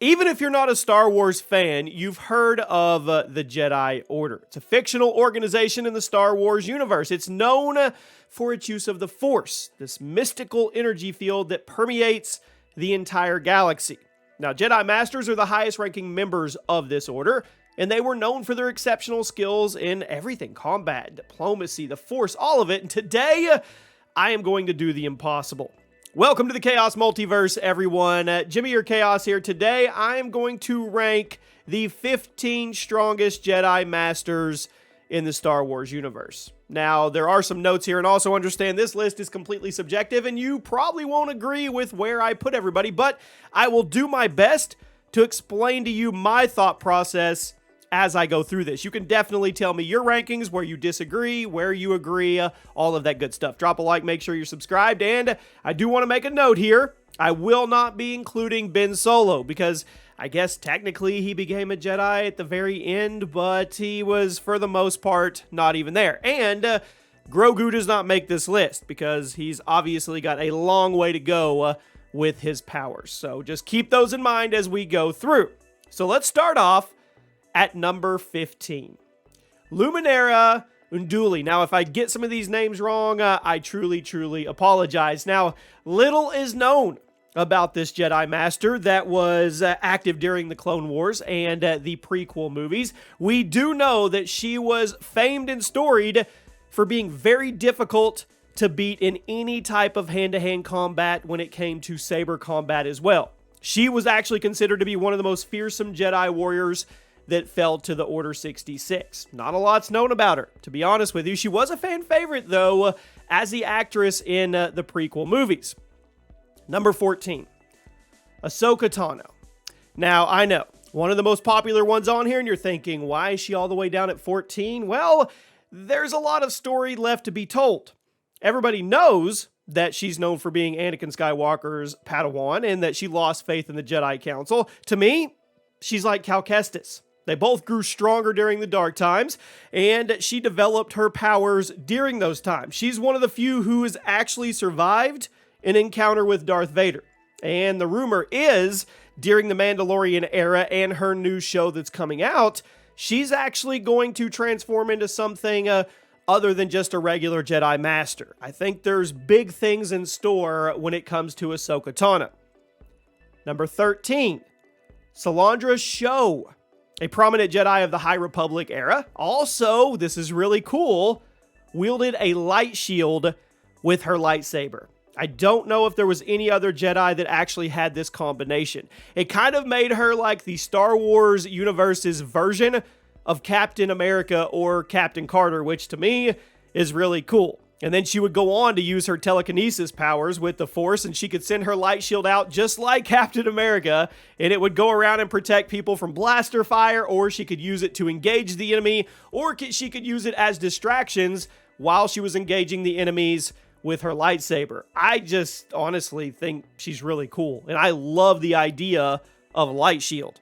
Even if you're not a Star Wars fan, you've heard of the Jedi Order. It's a fictional organization in the Star Wars universe. It's known for its use of the Force, this mystical energy field that permeates the entire galaxy. Now, Jedi Masters are the highest-ranking members of this order, and they were known for their exceptional skills in everything: combat, diplomacy, the Force, all of it. And today, I am going to do the impossible. Welcome to the Chaos Multiverse, everyone. Jimmy or Chaos here. Today, I am going to rank the 15 strongest Jedi Masters in the Star Wars universe. Now, there are some notes here, and also understand this list is completely subjective, and you probably won't agree with where I put everybody, but I will do my best to explain to you my thought process as I go through this. You can definitely tell me your rankings, where you disagree, where you agree, all of that good stuff. Drop a like, make sure you're subscribed, and I do want to make a note here. I will not be including Ben Solo, because I guess technically he became a Jedi at the very end, but he was, for the most part, not even there. And Grogu does not make this list, because he's obviously got a long way to go with his powers. So just keep those in mind as we go through. So let's start off at number 15. Luminara Unduli. Now, if I get some of these names wrong, I truly apologize. Now, little is known about this Jedi Master that was active during the Clone Wars and the prequel movies. We do know that she was famed and storied for being very difficult to beat in any type of hand-to-hand combat when it came to saber combat as well. She was actually considered to be one of the most fearsome Jedi warriors that fell to the Order 66. Not a lot's known about her, to be honest with you. She was a fan favorite, though, as the actress in the prequel movies. Number 14, Ahsoka Tano. Now, I know, one of the most popular ones on here, and you're thinking, why is she all the way down at 14? Well, there's a lot of story left to be told. Everybody knows that she's known for being Anakin Skywalker's Padawan, and that she lost faith in the Jedi Council. To me, she's like Cal Kestis. They both grew stronger during the dark times, and she developed her powers during those times. She's one of the few who has actually survived an encounter with Darth Vader. And the rumor is, during the Mandalorian era and her new show that's coming out, she's actually going to transform into something other than just a regular Jedi Master. I think there's big things in store when it comes to Ahsoka Tano. Number 13, Salandra Sho, a prominent Jedi of the High Republic era. Also, this is really cool, wielded a light shield with her lightsaber. I don't know if there was any other Jedi that actually had this combination. It kind of made her like the Star Wars universe's version of Captain America or Captain Carter, which to me is really cool. And then she would go on to use her telekinesis powers with the Force, and she could send her light shield out just like Captain America, and it would go around and protect people from blaster fire, or she could use it to engage the enemy, or she could use it as distractions while she was engaging the enemies with her lightsaber. I just honestly think she's really cool, and I love the idea of a light shield.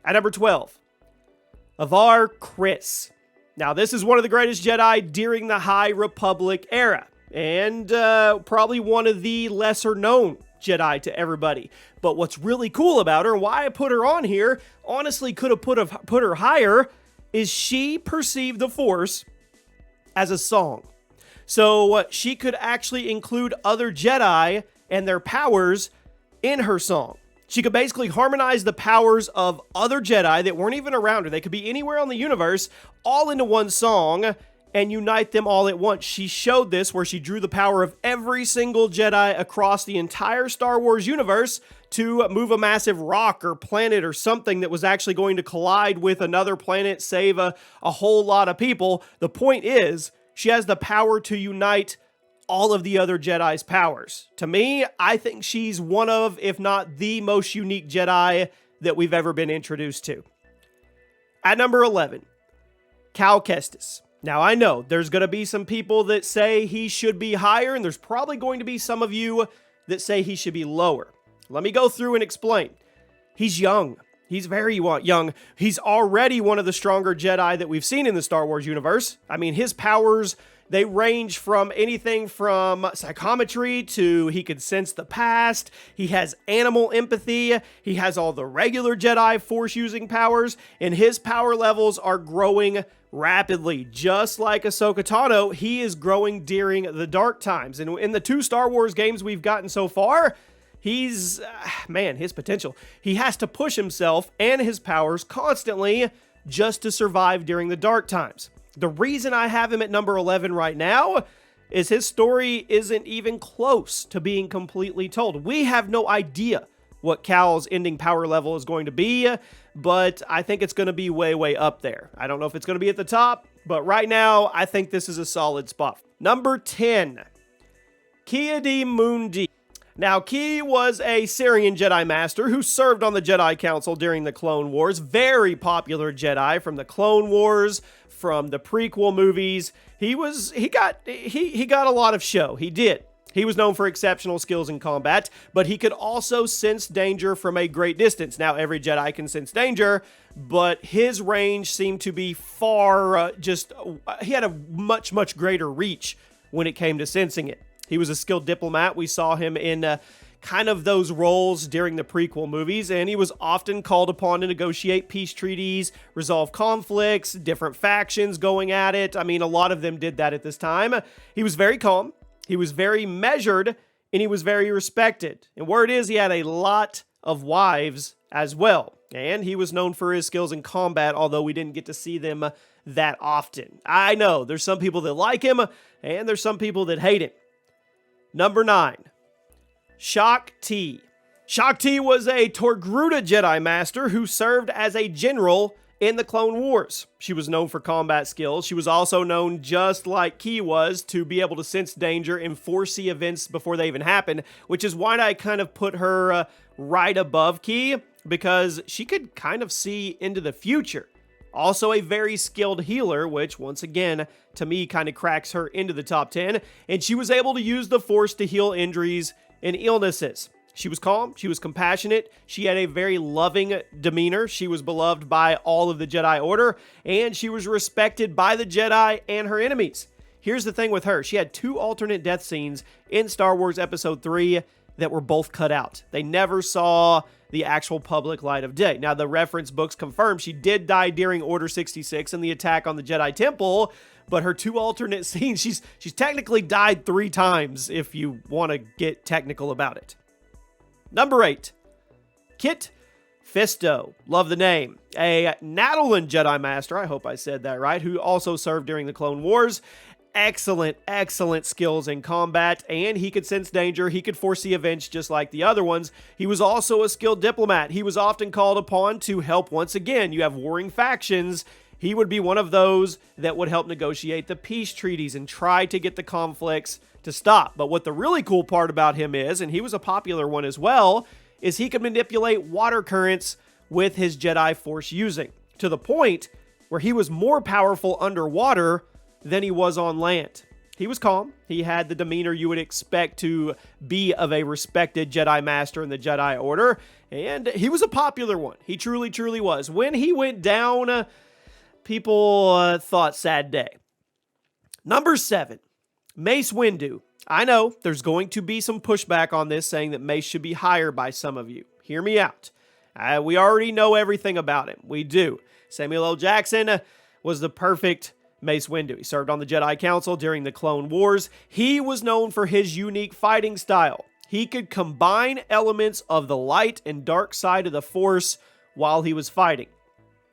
At number 12, Avar Kriss. Now, this is one of the greatest Jedi during the High Republic era, and probably one of the lesser-known Jedi to everybody. But what's really cool about her, and why I put her on here, honestly could have put her higher, is she perceived the Force as a song. So she could actually include other Jedi and their powers in her song. She could basically harmonize the powers of other Jedi that weren't even around her. They could be anywhere on the universe, all into one song, and unite them all at once. She showed this where she drew the power of every single Jedi across the entire Star Wars universe to move a massive rock or planet or something that was actually going to collide with another planet, save a whole lot of people. The point is, she has the power to unite all of the other Jedi's powers. To me, I think she's one of, if not the most unique Jedi that we've ever been introduced to. At number 11, Cal Kestis. Now, I know there's going to be some people that say he should be higher, and there's probably going to be some of you that say he should be lower. Let me go through and explain. He's young. He's very young. He's already one of the stronger Jedi that we've seen in the Star Wars universe. I mean, his powers, They range from anything from psychometry to he could sense the past. He has animal empathy. He has all the regular Jedi Force using powers, and his power levels are growing rapidly. Just like Ahsoka Tano, he is growing during the dark times. And in the 2 Star Wars games we've gotten so far, he's, his potential. He has to push himself and his powers constantly just to survive during the dark times. The reason I have him at number 11 right now is his story isn't even close to being completely told. We have no idea what Cal's ending power level is going to be, but I think it's going to be way, way up there. I don't know if it's going to be at the top, but right now, I think this is a solid spot. Number 10, Ki-Adi-Mundi. Now, Ki was a Syrian Jedi Master who served on the Jedi Council during the Clone Wars. Very popular Jedi from the Clone Wars, from the prequel movies. He got a lot of show. He did. He was known for exceptional skills in combat, but he could also sense danger from a great distance. Now, every Jedi can sense danger, but his range seemed to be far, he had a much, much greater reach when it came to sensing it. He was a skilled diplomat. We saw him in kind of those roles during the prequel movies, and he was often called upon to negotiate peace treaties, resolve conflicts, different factions going at it. I mean, a lot of them did that at this time. He was very calm, he was very measured, and he was very respected. And word is he had a lot of wives as well, and he was known for his skills in combat, although we didn't get to see them that often. I know, there's some people that like him, and there's some people that hate him. Number 9, Shaak Ti. Shaak Ti was a Togruta Jedi Master who served as a general in the Clone Wars. She was known for combat skills. She was also known, just like Ki was, to be able to sense danger and foresee events before they even happen, which is why I kind of put her right above Ki, because she could kind of see into the future. Also a very skilled healer, which once again, to me, kind of cracks her into the top 10. And she was able to use the Force to heal injuries and illnesses. She was calm, she was compassionate, she had a very loving demeanor, she was beloved by all of the Jedi Order, and she was respected by the Jedi and her enemies. Here's the thing with her, she had 2 alternate death scenes in Star Wars Episode 3 that were both cut out. They never saw the actual public light of day. Now, the reference books confirm she did die during Order 66 and the attack on the Jedi Temple, but her 2 alternate scenes, she's technically died 3 times if you want to get technical about it. Number 8, Kit Fisto. Love the name. A Natolan Jedi Master, I hope I said that right, who also served during the Clone Wars. Excellent, excellent skills in combat, and he could sense danger. He could foresee events just like the other ones. He was also a skilled diplomat. He was often called upon to help. Once again, you have warring factions. He would be one of those that would help negotiate the peace treaties and try to get the conflicts to stop. But what the really cool part about him is, and he was a popular one as well, is he could manipulate water currents with his Jedi Force using, to the point where he was more powerful underwater than he was on land. He was calm. He had the demeanor you would expect to be of a respected Jedi Master in the Jedi Order, and he was a popular one. He truly, truly was. When he went down, people thought sad day. Number 7, Mace Windu. I know there's going to be some pushback on this, saying that Mace should be higher by some of you. Hear me out. We already know everything about him. We do. Samuel L. Jackson was the perfect Mace Windu. He served on the Jedi Council during the Clone Wars. He was known for his unique fighting style. He could combine elements of the light and dark side of the Force while he was fighting.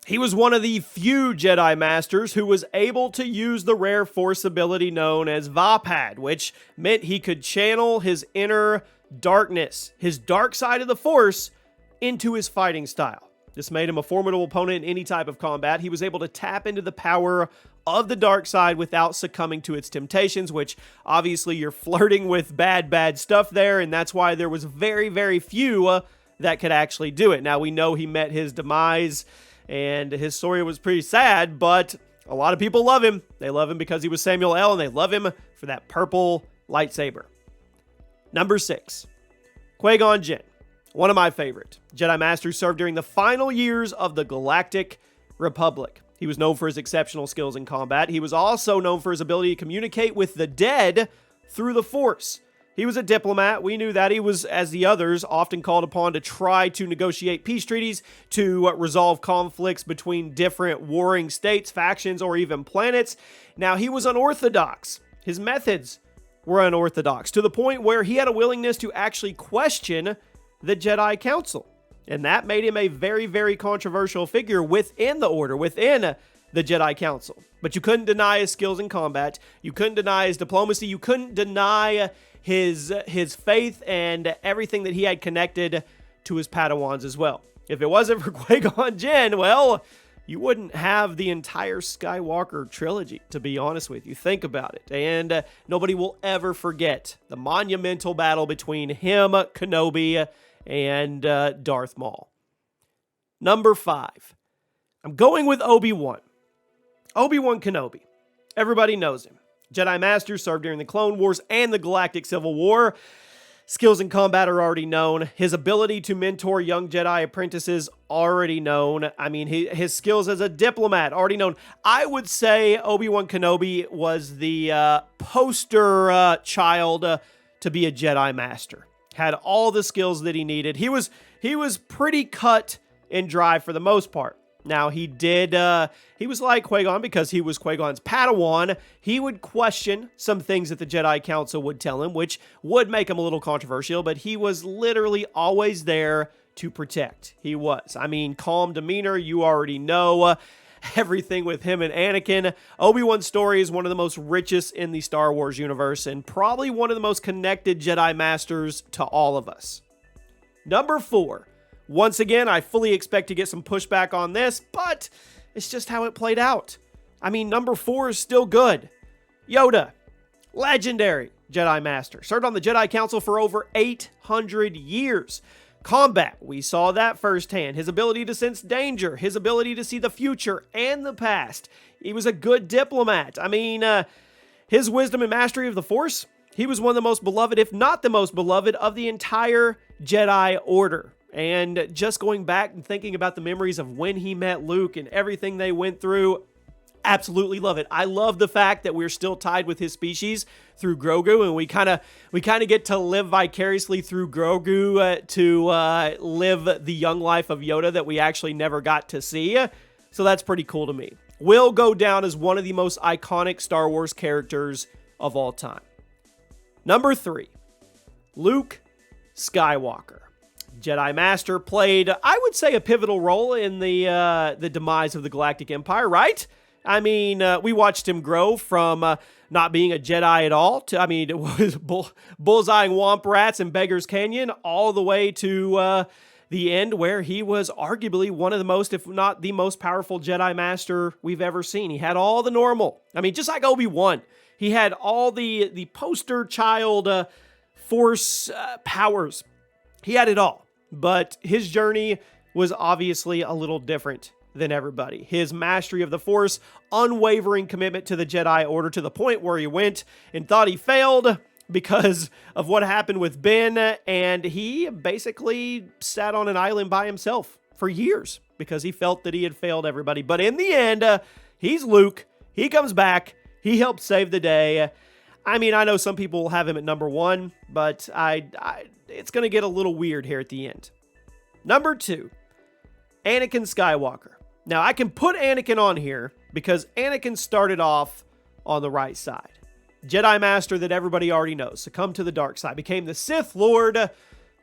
He was one of the few Jedi Masters who was able to use the rare Force ability known as Vapad, which meant he could channel his inner darkness, his dark side of the Force, into his fighting style. This made him a formidable opponent in any type of combat. He was able to tap into the power of the dark side without succumbing to its temptations, which obviously you're flirting with bad stuff there, and that's why there was very, very few that could actually do it. Now, we know he met his demise, and his story was pretty sad, but a lot of people love him. They love him because he was Samuel L., and they love him for that purple lightsaber. Number 6, Qui-Gon Jinn. One of my favorite Jedi Masters, served during the final years of the Galactic Republic. He was known for his exceptional skills in combat. He was also known for his ability to communicate with the dead through the Force. He was a diplomat. We knew that. He was, as the others, often called upon to try to negotiate peace treaties, to resolve conflicts between different warring states, factions, or even planets. Now, he was unorthodox. His methods were unorthodox, to the point where he had a willingness to actually question the Jedi Council. And that made him a very, very controversial figure within the Order, within the Jedi Council. But you couldn't deny his skills in combat. You couldn't deny his diplomacy. You couldn't deny his faith and everything that he had connected to his Padawans as well. If it wasn't for Qui-Gon Jinn, well, you wouldn't have the entire Skywalker trilogy, to be honest with you. Think about it. And nobody will ever forget the monumental battle between him, Kenobi, and Darth Maul. Number 5. I'm going with Obi-Wan. Obi-Wan Kenobi. Everybody knows him. Jedi Masters, served during the Clone Wars and the Galactic Civil War. Skills in combat are already known. His ability to mentor young Jedi apprentices, already known. I mean, his skills as a diplomat, already known. I would say Obi-Wan Kenobi was the poster child to be a Jedi Master. Had all the skills that he needed. He was pretty cut and dry for the most part. Now, he was like Qui-Gon because he was Qui-Gon's Padawan. He would question some things that the Jedi Council would tell him, which would make him a little controversial, but he was literally always there to protect. He was. I mean, calm demeanor, you already know. Everything with him and Anakin. Obi-Wan's story is one of the most richest in the Star Wars universe and probably one of the most connected Jedi Masters to all of us. Number 4. Once again, I fully expect to get some pushback on this, but it's just how it played out. I mean, number 4 is still good. Yoda, legendary Jedi Master, served on the Jedi Council for over 800 years. Combat, we saw that firsthand. His ability to sense danger, his ability to see the future and the past. He was a good diplomat. I mean, his wisdom and mastery of the Force, he was one of the most beloved, if not the most beloved, of the entire Jedi Order. And just going back and thinking about the memories of when he met Luke and everything they went through, absolutely love it. I love the fact that we're still tied with his species through Grogu, and we kind of get to live vicariously through Grogu to live the young life of Yoda that we actually never got to see. So that's pretty cool to me. Will go down as one of the most iconic Star Wars characters of all time. Number 3, Luke Skywalker. Jedi Master, played, I would say, a pivotal role in the demise of the Galactic Empire, right? I mean, we watched him grow from not being a Jedi at all to, I mean, it was bullseyeing womp rats in Beggar's Canyon, all the way to the end where he was arguably one of the most, if not the most powerful Jedi Master we've ever seen. He had all the normal. I mean, just like Obi-Wan, he had all the poster child Force powers. He had it all. But his journey was obviously a little different than everybody. His mastery of the Force, unwavering commitment to the Jedi Order, to the point where he went and thought he failed because of what happened with Ben, and he basically sat on an island by himself for years because he felt that he had failed everybody. But in the end, he's Luke. He comes back. He helped save the day. I mean, I know some people will have him at number 1, but it's going to get a little weird here at the end. Number 2, Anakin Skywalker. Now, I can put Anakin on here because Anakin started off on the right side. Jedi Master that everybody already knows, succumbed to the dark side, became the Sith Lord,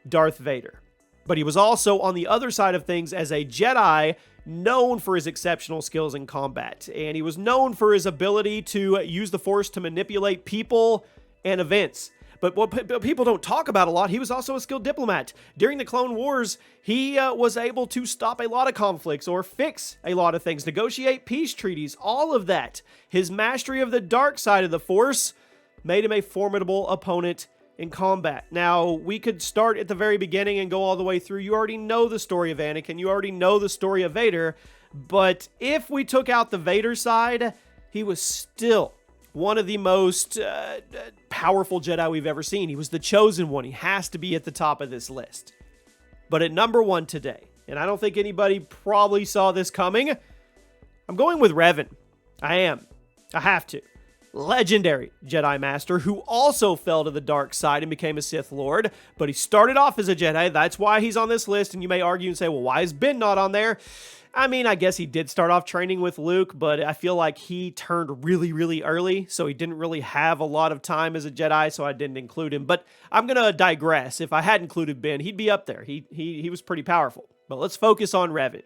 Darth Vader. But he was also on the other side of things as a Jedi, known for his exceptional skills in combat. And he was known for his ability to use the Force to manipulate people and events. But what people don't talk about a lot, he was also a skilled diplomat. During the Clone Wars, he was able to stop a lot of conflicts or fix a lot of things, negotiate peace treaties, all of that. His mastery of the dark side of the Force made him a formidable opponent in combat. Now, we could start at the very beginning and go all the way through. You already know the story of Anakin. You already know the story of Vader. But if we took out the Vader side, he was still one of the most powerful Jedi we've ever seen. He was the chosen one. He has to be at the top of this list. But at number 1 today, and I don't think anybody probably saw this coming, I'm going with Revan. I am. I have to. Legendary Jedi Master who also fell to the dark side and became a Sith Lord, but he started off as a Jedi. That's why he's on this list, and you may argue and say, well, why is Ben not on there? I mean, I guess he did start off training with Luke, but I feel like he turned really, really early, so he didn't really have a lot of time as a Jedi, so I didn't include him. But I'm going to digress. If I had included Ben, he'd be up there. He was pretty powerful. But let's focus on Revan.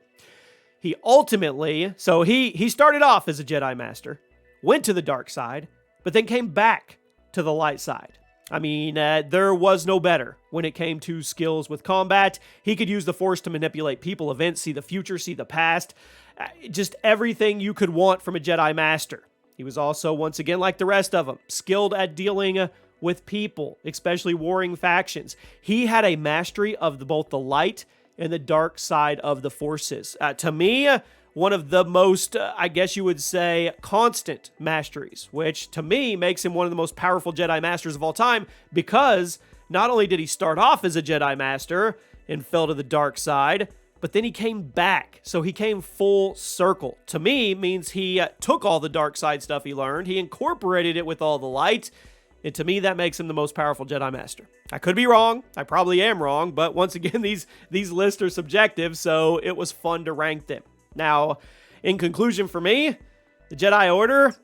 He ultimately, so he started off as a Jedi Master, went to the dark side, but then came back to the light side. I mean, there was no better when it came to skills with combat. He could use the Force to manipulate people, events, see the future, see the past. Just everything you could want from a Jedi Master. He was also, once again, like the rest of them, skilled at dealing with people, especially warring factions. He had a mastery of both the light and the dark side of the forces. To me, one of the most, I guess you would say, constant masteries, which to me makes him one of the most powerful Jedi Masters of all time, because not only did he start off as a Jedi Master and fell to the dark side, but then he came back. So he came full circle. To me, means he took all the dark side stuff he learned, he incorporated it with all the light, and to me, that makes him the most powerful Jedi Master. I could be wrong. I probably am wrong, but once again, these lists are subjective, so it was fun to rank them. Now, in conclusion for me, the Jedi Order,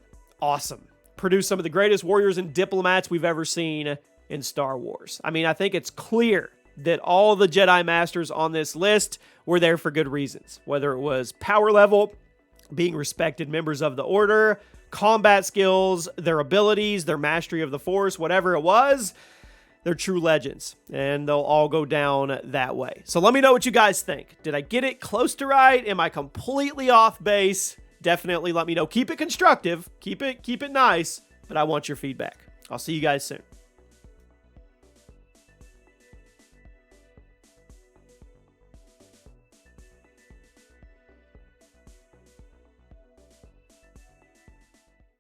awesome. Produced some of the greatest warriors and diplomats we've ever seen in Star Wars. I mean, I think it's clear that all the Jedi Masters on this list were there for good reasons. Whether it was power level, being respected members of the Order, combat skills, their abilities, their mastery of the Force, whatever it was, they're true legends, and they'll all go down that way. So let me know what you guys think. Did I get it close to right? Am I completely off base? Definitely let me know. Keep it constructive. Keep it nice, but I want your feedback. I'll see you guys soon.